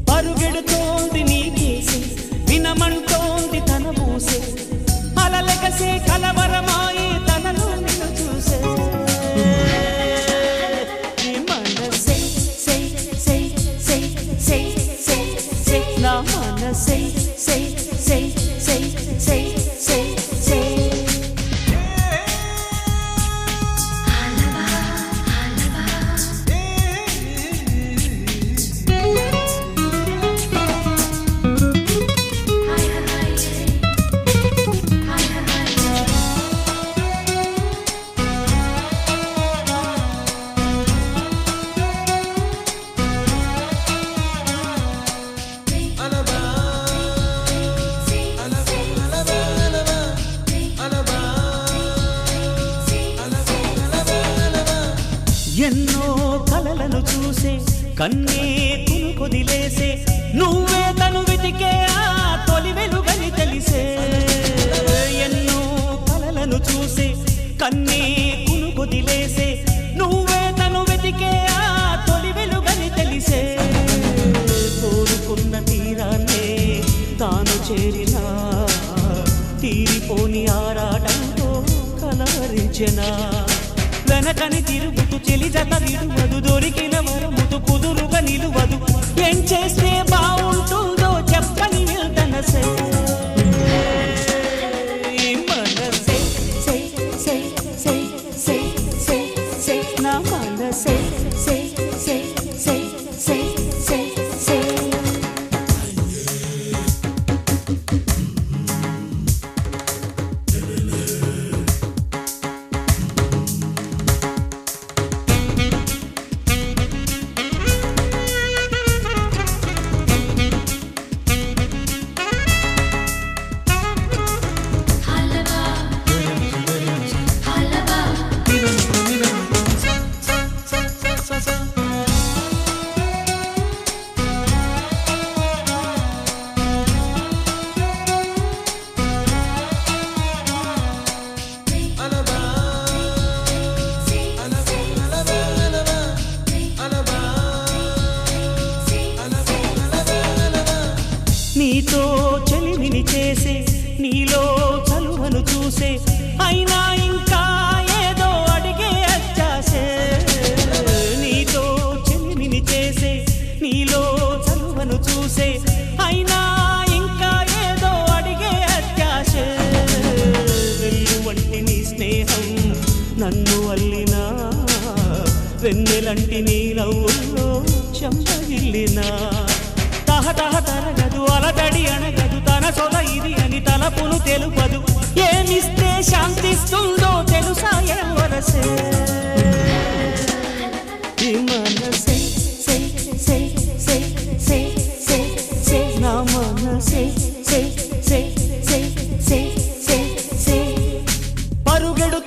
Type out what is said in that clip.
పరుగెడుతోంది నీకేసి వినమంటోంది తన మూసే అలలెగసే కలవరమాయి తనలో నిన్ను చూసే మనసే నా మనసే ఎన్నో కలలను చూసే కన్నే కునుకొదిలేసే నువ్వే తను వెతికే ఆ తొలి వెలుగని తెలిసే ఎన్నో కలలను చూసే కన్నే కునుకొదిలేసే నువ్వే తను వెతికే ఆ తొలి వెలుగని తెలిసే కోరుకున్న తీరాన్నే తాను చేరినా తీరిపోని ఆరాటంతో కలవరించెనా వెనకని తిరుగుతూ చెలి జత విడువదు దొరికిన వరముతు కుదురుగా నిలువదు ఏం చేస్తే బాగుంటుందో చెప్పని వెళ్తనసే మనసే నా మనసే నీతో చెలిమిని చేసే నీలో చలువను చూసే అయినా ఇంకా ఏదో అడిగే అచ్చాసే నీతో చెలిమిని చేసే నీలో చలువను చూసే అయినా ఇంకా ఏదో అడిగే అత్యాసే వెళ్ళు వంటి నీ స్నేహం నన్ను అల్లినా వెన్నెలంటి నీ నవ్వుల్లో చెంపగిల్లినా తహతహ తరగదు అలదడి అనగదు తన సొల ఇది అని తలపును తెలుపదు ఏమిస్తే శాంతిస్తుందో తెలుసా ఎవరసే మనసే నా మనసే పరుగెడు